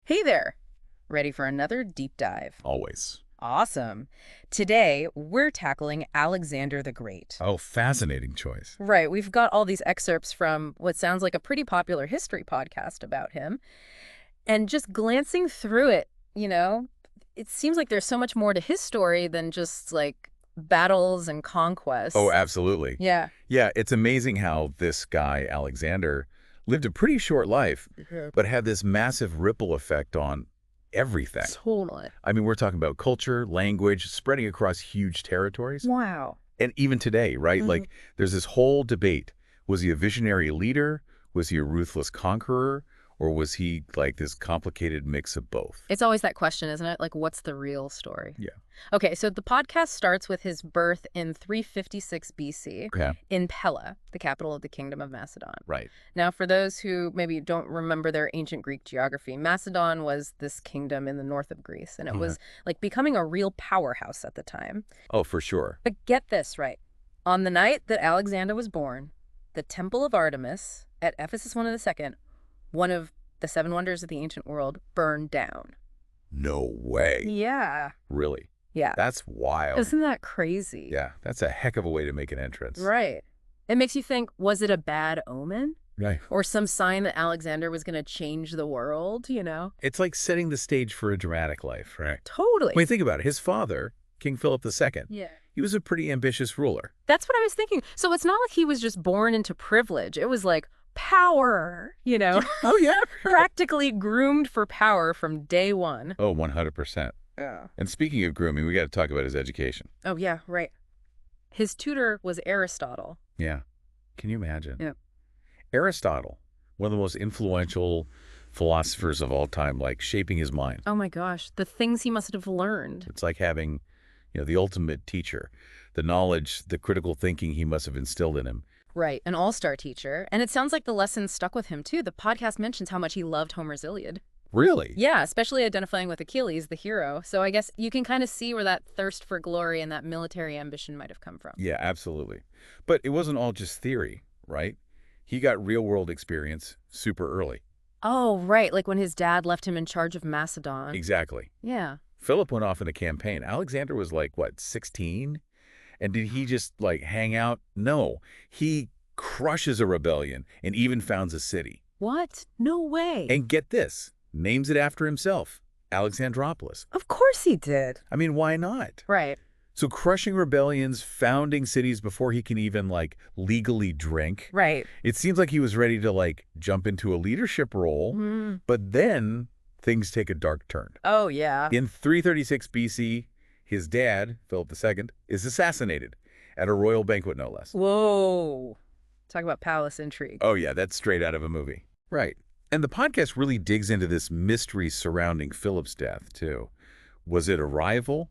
Hey there! Ready for another deep dive? Always. Awesome. Today, we're tackling Alexander the Great. Oh, fascinating choice. Right, we've got all these excerpts from what sounds like a pretty popular history podcast about him. And just glancing through it, it seems like there's so much more to his story than just like battles and Oh, conquests. absolutely. Yeah. Yeah, it's amazing how this guy, Alexander, lived a pretty short life, Yeah. but had this massive ripple effect on everything. Totally. I mean, we're talking about culture, language, spreading across huge territories. Wow. And even today, right? Mhm. Like, there's this whole debate. Was he a visionary leader? Was he a ruthless conqueror? Or was he like this complicated mix of both? It's always that question, isn't it? Like, what's the real story? Yeah. Okay, so the podcast starts with his birth in 356 BC Okay. in Pella, the capital of the Kingdom of Macedon. Right. Now, for those who maybe don't remember their ancient Greek geography, Macedon was this kingdom in the north of Greece, and it Okay. was like becoming a real powerhouse at the time. Oh, for sure. But get this right. On the night that Alexander was born, the Temple of Artemis at Ephesus II, one of the seven wonders of the ancient world, burned down. No way. Yeah. Really? Yeah. That's wild. Isn't that crazy? Yeah, that's a heck of a way to make an entrance. Right. It makes you think, was it a bad omen? Right. Or some sign that Alexander was going to change the world, It's like setting the stage for a dramatic life, right? Totally. When you think about it, his father, King Philip II, Yeah. he was a pretty ambitious ruler. That's what I was thinking. So it's not like he was just born into privilege. It was like power, Oh, yeah. practically groomed for power from day one. Oh, 100%. Yeah. And speaking of grooming, we got to talk about his education. Oh, yeah, right. His tutor was Aristotle. Yeah. Can you imagine? Yeah. Aristotle, one of the most influential philosophers of all time, like shaping his mind. Oh, my gosh. The things he must have learned. It's like having, the ultimate teacher, the knowledge, the critical thinking he must have instilled in him. Right. An all-star teacher. And it sounds like the lessons stuck with him, too. The podcast mentions how much he loved Homer's Iliad. Really? Yeah, especially identifying with Achilles, the hero. So I guess you can kind of see where that thirst for glory and that military ambition might have come from. Yeah, absolutely. But it wasn't all just theory, right? He got real-world experience super early. Oh, right. Like when his dad left him in charge of Macedon. Exactly. Yeah. Philip went off in a campaign. Alexander was like, what, 16? And did he just, like, hang out? No. He crushes a rebellion and even founds a city. What? No way. And get this, names it after himself, Alexandropolis. Of course he did. I mean, why not? Right. So crushing rebellions, founding cities before he can even, like, legally drink. Right. It seems like he was ready to, like, jump into a leadership role, Mm. but then things take a dark turn. Oh, yeah. In 336 BC, his dad, Philip II, is assassinated at a royal banquet, no less. Whoa. Talk about palace intrigue. Oh, yeah, that's straight out of a movie. Right. And the podcast really digs into this mystery surrounding Philip's death, too. Was it a rival?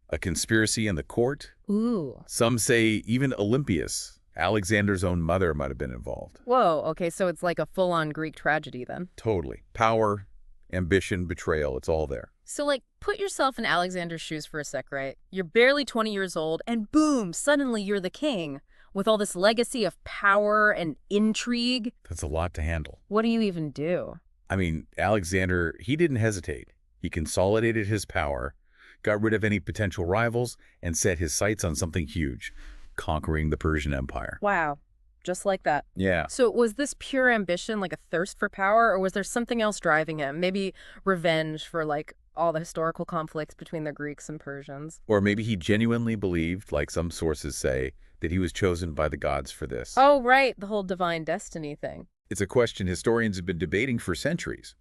A conspiracy in the court? Ooh. Some say even Olympias, Alexander's own mother, might have been involved. Whoa. Okay, so it's like a full-on Greek tragedy then. Totally. Power, ambition, betrayal, it's all there. So, like, put yourself in Alexander's shoes for a sec, right? You're barely 20 years old, and boom, suddenly you're the king with all this legacy of power and intrigue. That's a lot to handle. What do you even do? I mean, Alexander, he didn't hesitate. He consolidated his power, got rid of any potential rivals, and set his sights on something huge, conquering the Persian Empire. Wow. Just like that. Yeah. So was this pure ambition, like a thirst for power, or was there something else driving him? Maybe revenge for, like, all the historical conflicts between the Greeks and Persians? Or maybe he genuinely believed, like some sources say, that he was chosen by the gods for this. Oh, right. The whole divine destiny thing. It's a question historians have been debating for centuries.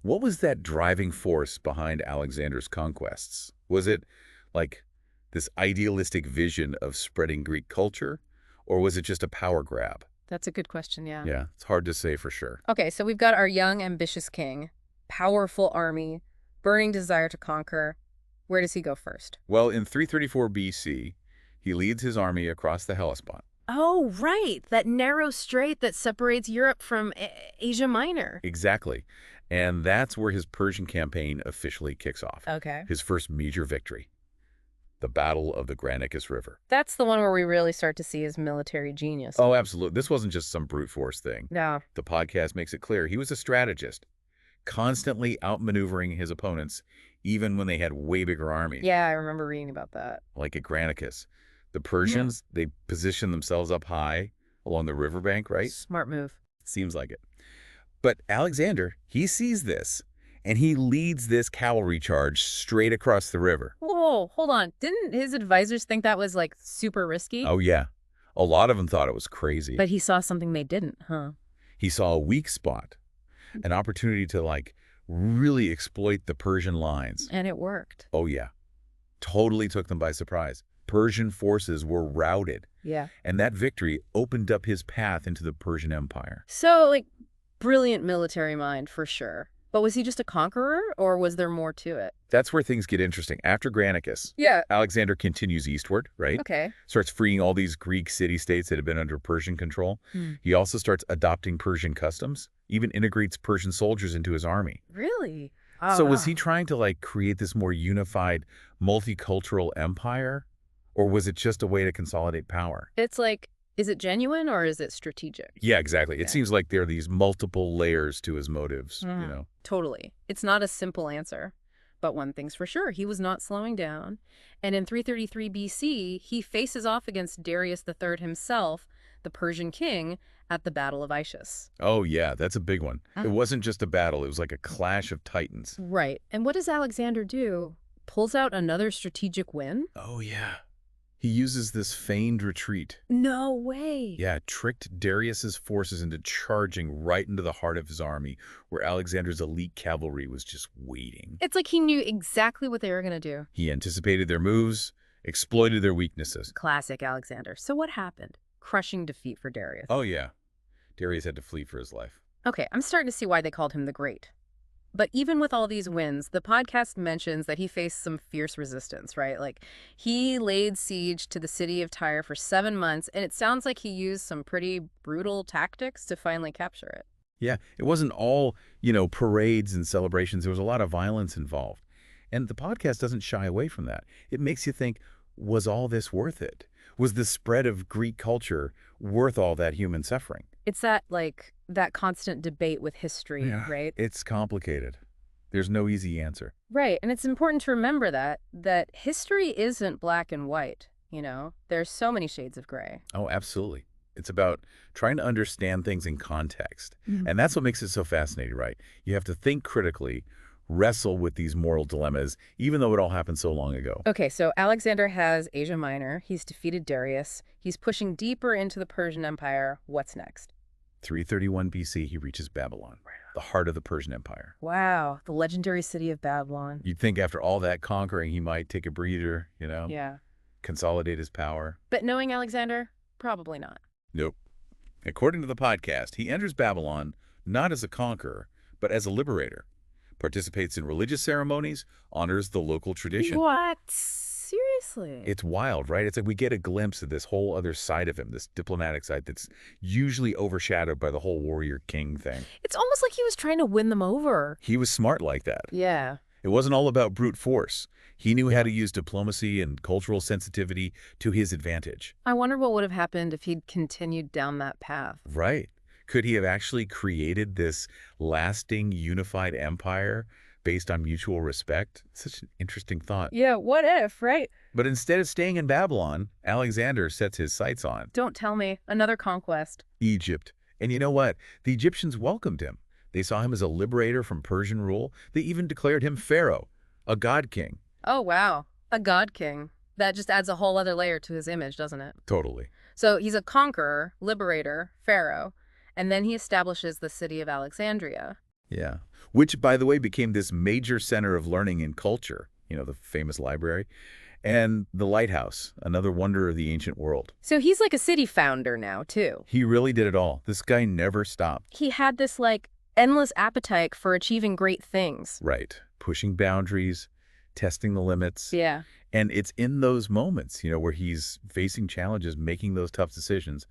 What was that driving force behind Alexander's conquests? Was it, like, this idealistic vision of spreading Greek culture? Or was it just a power grab? That's a good question, yeah. Yeah, it's hard to say for sure. Okay, so we've got our young, ambitious king, powerful army, burning desire to conquer. Where does he go first? Well, in 334 BC, he leads his army across the Hellespont. Oh, right. That narrow strait that separates Europe from Asia Minor. Exactly. And that's where his Persian campaign officially kicks off. Okay. His first major victory, the Battle of the Granicus River. That's the one where we really start to see his military genius. Oh, absolutely. This wasn't just some brute force thing. No. The podcast makes it clear he was a strategist, constantly outmaneuvering his opponents, even when they had way bigger armies. Yeah, I remember reading about that. Like at Granicus. The Persians, they positioned themselves up high along the riverbank, right? Smart move. Seems like it. But Alexander, he sees this, and he leads this cavalry charge straight across the river. Whoa, hold on. Didn't his advisors think that was, like, super risky? Oh, yeah. A lot of them thought it was crazy. But he saw something they didn't, huh? He saw a weak spot, an opportunity to, like, really exploit the Persian lines. And it worked. Oh, yeah. Totally took them by surprise. Persian forces were routed, Yeah. and that victory opened up his path into the Persian Empire. So, like, brilliant military mind, for sure. But was he just a conqueror, or was there more to it? That's where things get interesting. After Granicus, Yeah. Alexander continues eastward, right? Okay. Starts freeing all these Greek city-states that had been under Persian control. He also starts adopting Persian customs, even integrates Persian soldiers into his army. Really? So was he trying to, like, create this more unified, multicultural empire? Or was it just a way to consolidate power? It's like, is it genuine or is it strategic? Yeah, exactly. It Okay. seems like there are these multiple layers to his motives, you know? Totally. It's not a simple answer. But one thing's for sure, he was not slowing down. And in 333 BC, he faces off against Darius III himself, the Persian king, at the Battle of Ischus. Oh, yeah, that's a big one. It wasn't just a battle. It was like a clash of titans. Right. And what does Alexander do? Pulls out another strategic win? Oh, yeah. He uses this feigned retreat. No way. Yeah, tricked Darius's forces into charging right into the heart of his army, where Alexander's elite cavalry was just waiting. It's like he knew exactly what they were going to do. He anticipated their moves, exploited their weaknesses. Classic Alexander. So what happened? Crushing defeat for Darius. Oh, yeah. Darius had to flee for his life. Okay, I'm starting to see why they called him the Great. But even with all these wins, the podcast mentions that he faced some fierce resistance, right? Like, he laid siege to the city of Tyre for 7 months, and it sounds like he used some pretty brutal tactics to finally capture it. Yeah, it wasn't all, parades and celebrations. There was a lot of violence involved. And the podcast doesn't shy away from that. It makes you think, was all this worth it? Was the spread of Greek culture worth all that human suffering? It's that constant debate with history, right? It's complicated. There's no easy answer. Right, and it's important to remember that history isn't black and white, There's so many shades of gray. Oh, absolutely. It's about trying to understand things in context. And that's what makes it so fascinating, right? You have to think critically, wrestle with these moral dilemmas, even though it all happened so long ago. Okay, so Alexander has Asia Minor. He's defeated Darius. He's pushing deeper into the Persian Empire. What's next? 331 BC, he reaches Babylon, the heart of the Persian Empire. Wow, the legendary city of Babylon. You'd think after all that conquering, he might take a breather, Yeah. consolidate his power. But knowing Alexander, probably not. Nope. According to the podcast, he enters Babylon not as a conqueror, but as a liberator. Participates in religious ceremonies, honors the local tradition. What? Seriously? It's wild, right? It's like we get a glimpse of this whole other side of him, this diplomatic side that's usually overshadowed by the whole warrior king thing. It's almost like he was trying to win them over. He was smart like that. Yeah. It wasn't all about brute force. He knew how to use diplomacy and cultural sensitivity to his advantage. I wonder what would have happened if he'd continued down that path. Right. Could he have actually created this lasting, unified empire based on mutual respect? Such an interesting thought. Yeah, what if, right? But instead of staying in Babylon, Alexander sets his sights on Don't tell me. Another conquest. Egypt. And you know what? The Egyptians welcomed him. They saw him as a liberator from Persian rule. They even declared him pharaoh, a god king. Oh, wow. A god king. That just adds a whole other layer to his image, doesn't it? Totally. So he's a conqueror, liberator, pharaoh, and then he establishes the city of Alexandria. Yeah. Which, by the way, became this major center of learning and culture, the famous library, and the lighthouse, another wonder of the ancient world. So he's like a city founder now, too. He really did it all. This guy never stopped. He had this, endless appetite for achieving great things. Right. Pushing boundaries, testing the limits. Yeah. And it's in those moments, where he's facing challenges, making those tough decisions,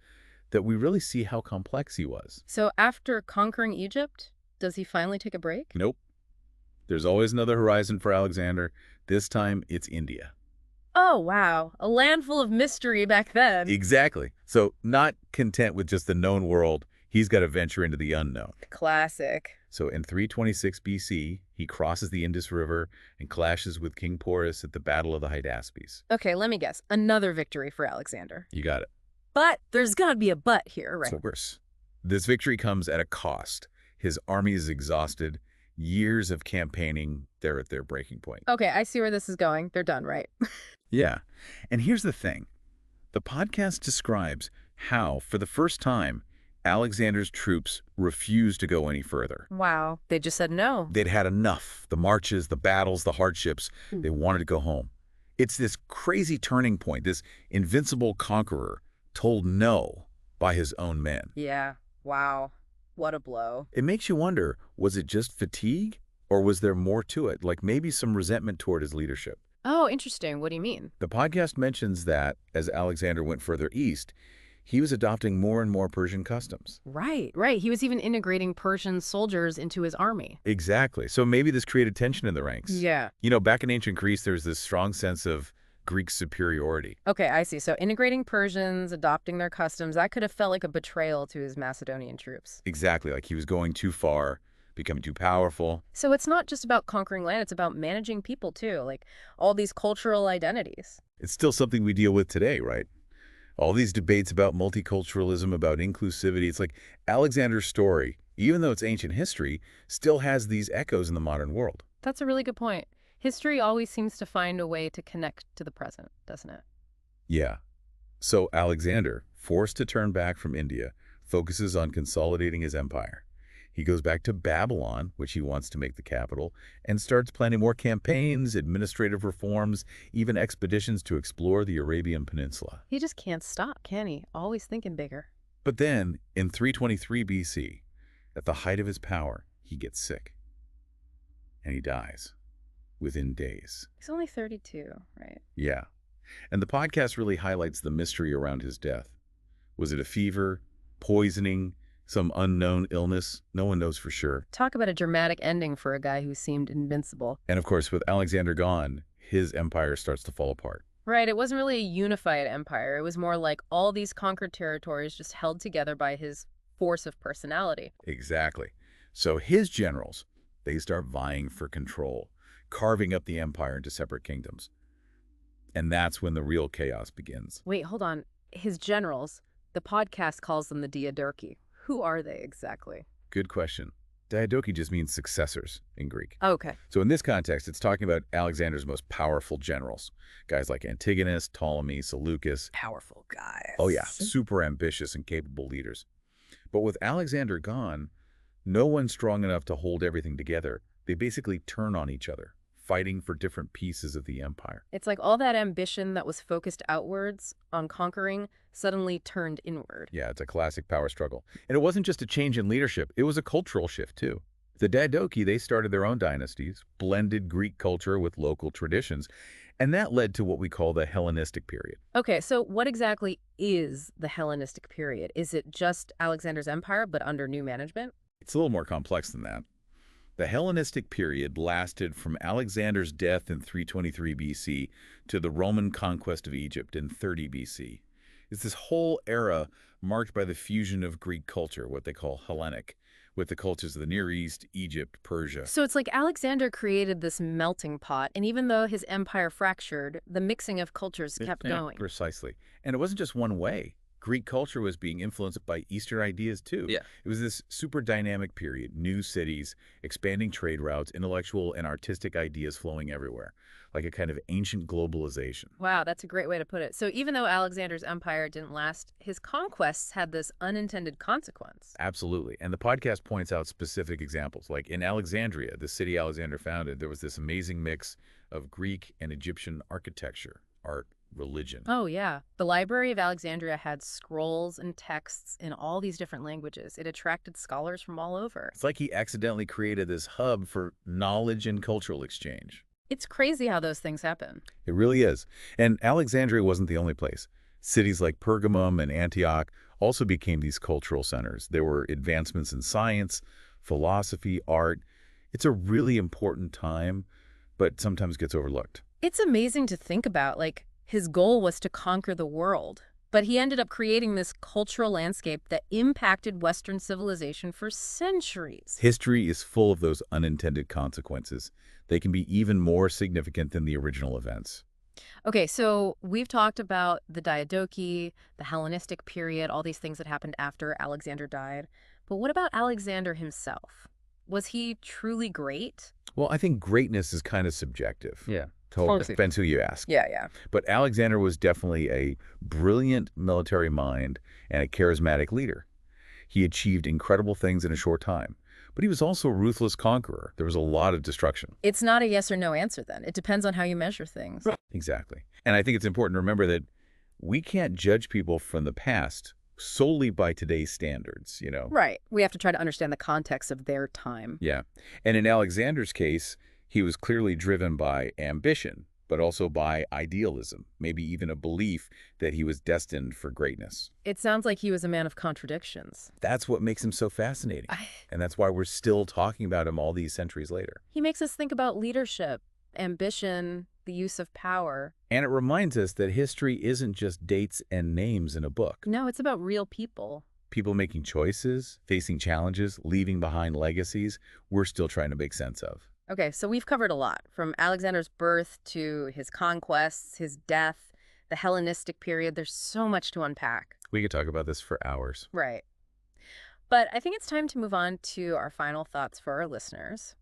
that we really see how complex he was. So after conquering Egypt, does he finally take a break? Nope. There's always another horizon for Alexander. This time, it's India. Oh, wow. A land full of mystery back then. Exactly. So not content with just the known world, he's got to venture into the unknown. Classic. So in 326 BC, he crosses the Indus River and clashes with King Porus at the Battle of the Hydaspes. Okay, let me guess. Another victory for Alexander. You got it. But there's got to be a but here, right? Of course. This victory comes at a cost. His army is exhausted. Years of campaigning, they're at their breaking point. Okay, I see where this is going. They're done, right? Yeah. And here's the thing. The podcast describes how, for the first time, Alexander's troops refused to go any further. Wow. They just said no. They'd had enough. The marches, the battles, the hardships. They wanted to go home. It's this crazy turning point, this invincible conqueror told no by his own men. Yeah. Wow. What a blow. It makes you wonder, was it just fatigue? Or was there more to it, like maybe some resentment toward his leadership? Oh, interesting. What do you mean? The podcast mentions that, as Alexander went further east, he was adopting more and more Persian customs. Right, right. He was even integrating Persian soldiers into his army. Exactly. So maybe this created tension in the ranks. Yeah. You know, back in ancient Greece, there was this strong sense of Greek superiority. Okay, I see. So integrating Persians, adopting their customs, that could have felt like a betrayal to his Macedonian troops. Exactly, like he was going too far, becoming too powerful. So it's not just about conquering land, it's about managing people too, like all these cultural identities. It's still something we deal with today, right? All these debates about multiculturalism, about inclusivity. It's like Alexander's story, even though it's ancient history, still has these echoes in the modern world. That's a really good point. History always seems to find a way to connect to the present, doesn't it? Yeah. So Alexander, forced to turn back from India, focuses on consolidating his empire. He goes back to Babylon, which he wants to make the capital, and starts planning more campaigns, administrative reforms, even expeditions to explore the Arabian Peninsula. He just can't stop, can he? Always thinking bigger. But then, in 323 BC, at the height of his power, he gets sick. And he dies within days. He's only 32, right? Yeah. And the podcast really highlights the mystery around his death. Was it a fever, poisoning, some unknown illness? No one knows for sure. Talk about a dramatic ending for a guy who seemed invincible. And of course, with Alexander gone, his empire starts to fall apart. Right, it wasn't really a unified empire. It was more like all these conquered territories just held together by his force of personality. Exactly. So his generals, they start vying for control, carving up the empire into separate kingdoms. And that's when the real chaos begins. Wait, hold on. His generals, the podcast calls them the diadochi. Who are they exactly? Good question. Diadochi just means successors in Greek. Okay. So in this context, it's talking about Alexander's most powerful generals. Guys like Antigonus, Ptolemy, Seleucus. Powerful guys. Oh yeah, super ambitious and capable leaders. But with Alexander gone, no one's strong enough to hold everything together. They basically turn on each other, fighting for different pieces of the empire. It's like all that ambition that was focused outwards on conquering suddenly turned inward. Yeah, it's a classic power struggle. And it wasn't just a change in leadership, it was a cultural shift too. The Diadochi, they started their own dynasties, blended Greek culture with local traditions, and that led to what we call the Hellenistic period. Okay, so what exactly is the Hellenistic period? Is it just Alexander's empire but under new management? It's a little more complex than that. The Hellenistic period lasted from Alexander's death in 323 BC to the Roman conquest of Egypt in 30 BC. It's this whole era marked by the fusion of Greek culture, what they call Hellenic, with the cultures of the Near East, Egypt, Persia. So it's like Alexander created this melting pot, and even though his empire fractured, the mixing of cultures kept going. Precisely. And it wasn't just one way. Greek culture was being influenced by Eastern ideas too. Yeah. It was this super dynamic period, new cities, expanding trade routes, intellectual and artistic ideas flowing everywhere, like a kind of ancient globalization. Wow, that's a great way to put it. So even though Alexander's empire didn't last, his conquests had this unintended consequence. Absolutely. And the podcast points out specific examples. Like in Alexandria, the city Alexander founded, there was this amazing mix of Greek and Egyptian architecture, art, religion. Oh, yeah. The Library of Alexandria had scrolls and texts in all these different languages. It attracted scholars from all over. It's like he accidentally created this hub for knowledge and cultural exchange. It's crazy how those things happen. It really is. And Alexandria wasn't the only place. Cities like Pergamum and Antioch also became these cultural centers. There were advancements in science, philosophy, art. It's a really important time, but sometimes gets overlooked. It's amazing to think about, like, his goal was to conquer the world. But he ended up creating this cultural landscape that impacted Western civilization for centuries. History is full of those unintended consequences. They can be even more significant than the original events. Okay, so we've talked about the Diadochi, the Hellenistic period, all these things that happened after Alexander died. But what about Alexander himself? Was he truly great? Well, I think greatness is kind of subjective. Yeah. Totally Totally. depends who you ask. Yeah. But Alexander was definitely a brilliant military mind and a charismatic leader. He achieved incredible things in a short time. But he was also a ruthless conqueror. There was a lot of destruction. It's not a yes or no answer then. It depends on how you measure things. Right. Exactly. And I think it's important to remember that we can't judge people from the past solely by today's standards. Right. We have to try to understand the context of their time. Yeah. And in Alexander's case, he was clearly driven by ambition, but also by idealism, maybe even a belief that he was destined for greatness. It sounds like he was a man of contradictions. That's what makes him so fascinating. And that's why we're still talking about him all these centuries later. He makes us think about leadership, ambition, the use of power. And it reminds us that history isn't just dates and names in a book. No, it's about real people. People making choices, facing challenges, leaving behind legacies we're still trying to make sense of. Okay, so we've covered a lot, from Alexander's birth to his conquests, his death, the Hellenistic period. There's so much to unpack. We could talk about this for hours. Right. But I think it's time to move on to our final thoughts for our listeners.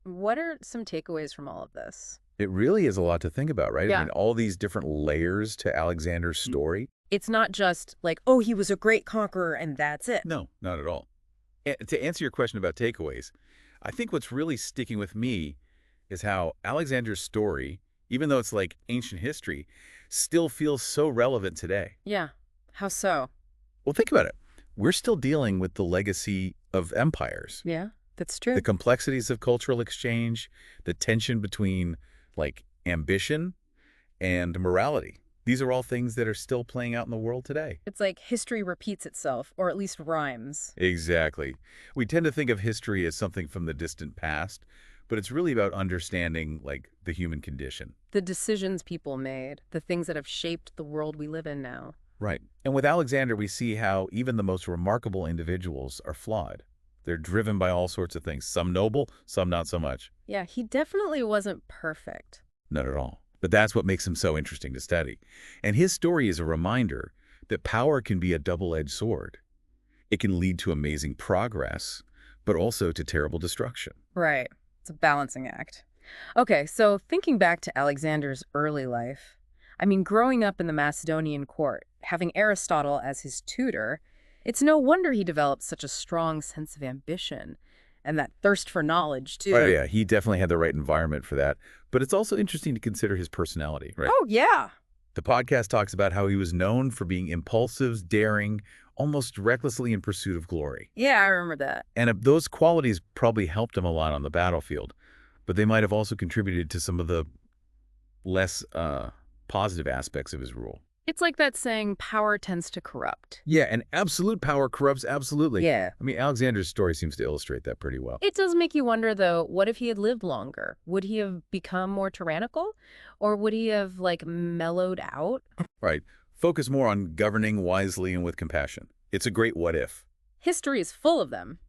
What are some takeaways from all of this? It really is a lot to think about, right? Yeah. I mean, all these different layers to Alexander's story. It's not just like, oh, he was a great conqueror and that's it. No, not at all. To answer your question about takeaways, I think what's really sticking with me is how Alexander's story, even though it's like ancient history, still feels so relevant today. Yeah. How so? Well, think about it. We're still dealing with the legacy of empires. Yeah, that's true. The complexities of cultural exchange, the tension between, like, ambition and morality. These are all things that are still playing out in the world today. It's like history repeats itself, or at least rhymes. Exactly. We tend to think of history as something from the distant past, but it's really about understanding, like, the human condition. The decisions people made, the things that have shaped the world we live in now. Right. And with Alexander, we see how even the most remarkable individuals are flawed. They're driven by all sorts of things, some noble, some not so much. Yeah, he definitely wasn't perfect. Not at all. But that's what makes him so interesting to study. And his story is a reminder that power can be a double-edged sword. It can lead to amazing progress, but also to terrible destruction. Right. It's a balancing act. Okay, so thinking back to Alexander's early life, I mean, growing up in the Macedonian court, having Aristotle as his tutor, it's no wonder he developed such a strong sense of ambition and that thirst for knowledge, too. Oh, yeah, he definitely had the right environment for that. But it's also interesting to consider his personality, right? Oh, yeah. The podcast talks about how he was known for being impulsive, daring, almost recklessly in pursuit of glory. Yeah, I remember that. And those qualities probably helped him a lot on the battlefield, but they might have also contributed to some of the less positive aspects of his rule. It's like that saying, power tends to corrupt. Yeah, and absolute power corrupts absolutely. Yeah. I mean, Alexander's story seems to illustrate that pretty well. It does make you wonder, though, what if he had lived longer? Would he have become more tyrannical? Or would he have, like, mellowed out? Right. Focus more on governing wisely and with compassion. It's a great what if. History is full of them.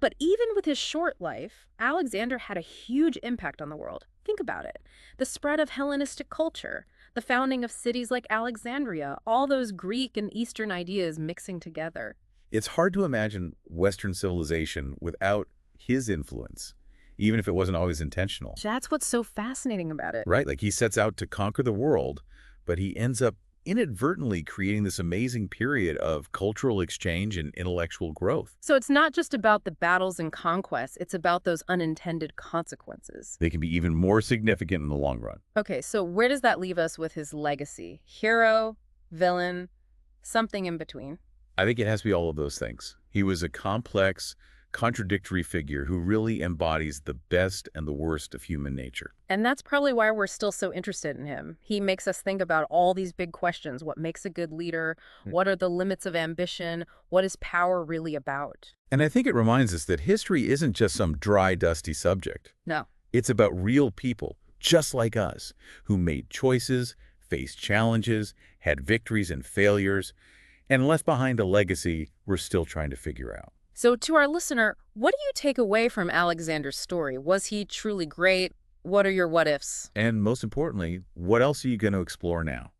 But even with his short life, Alexander had a huge impact on the world. Think about it. The spread of Hellenistic culture, the founding of cities like Alexandria, all those Greek and Eastern ideas mixing together. It's hard to imagine Western civilization without his influence, even if it wasn't always intentional. That's what's so fascinating about it. Right? Like he sets out to conquer the world, but he ends up inadvertently creating this amazing period of cultural exchange and intellectual growth. So it's not just about the battles and conquests, it's about those unintended consequences. They can be even more significant in the long run. Okay, so where does that leave us with his legacy? Hero, villain, something in between? I think it has to be all of those things. He was a complex, contradictory figure who really embodies the best and the worst of human nature. And that's probably why we're still so interested in him. He makes us think about all these big questions. What makes a good leader? What are the limits of ambition? What is power really about? And I think it reminds us that history isn't just some dry, dusty subject. No. It's about real people, just like us, who made choices, faced challenges, had victories and failures, and left behind a legacy we're still trying to figure out. So to our listener, what do you take away from Alexander's story? Was he truly great? What are your what ifs? And most importantly, what else are you going to explore now?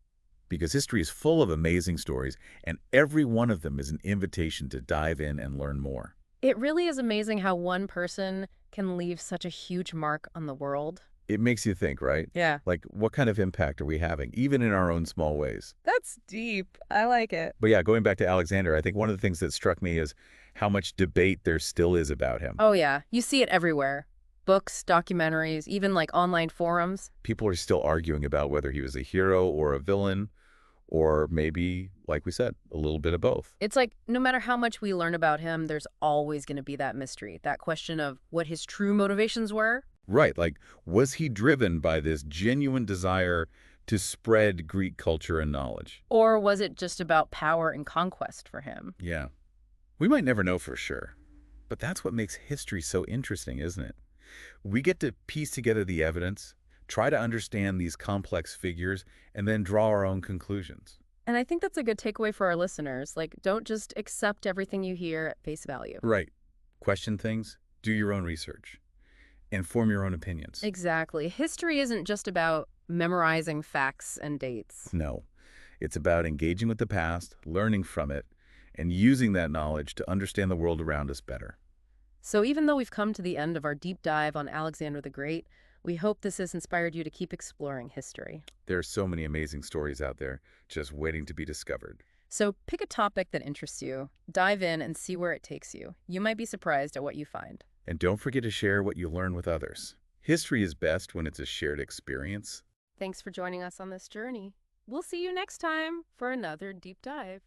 Because history is full of amazing stories, and every one of them is an invitation to dive in and learn more. It really is amazing how one person can leave such a huge mark on the world. It makes you think, right? Yeah. Like, what kind of impact are we having, even in our own small ways? That's deep. I like it. But yeah, going back to Alexander, I think one of the things that struck me is how much debate there still is about him. Oh, yeah. You see it everywhere. Books, documentaries, even like online forums. People are still arguing about whether he was a hero or a villain, or maybe, like we said, a little bit of both. It's like no matter how much we learn about him, there's always going to be that mystery, that question of what his true motivations were. Right, like, was he driven by this genuine desire to spread Greek culture and knowledge? Or was it just about power and conquest for him? Yeah. We might never know for sure, but that's what makes history so interesting, isn't it? We get to piece together the evidence, try to understand these complex figures, and then draw our own conclusions. And I think that's a good takeaway for our listeners. Like, don't just accept everything you hear at face value. Right. Question things, do your own research, and form your own opinions. Exactly. History isn't just about memorizing facts and dates. No, it's about engaging with the past, learning from it, and using that knowledge to understand the world around us better. So even though we've come to the end of our deep dive on Alexander the Great, we hope this has inspired you to keep exploring history. There are so many amazing stories out there just waiting to be discovered. So pick a topic that interests you, dive in, and see where it takes you. You might be surprised at what you find. And don't forget to share what you learn with others. History is best when it's a shared experience. Thanks for joining us on this journey. We'll see you next time for another deep dive.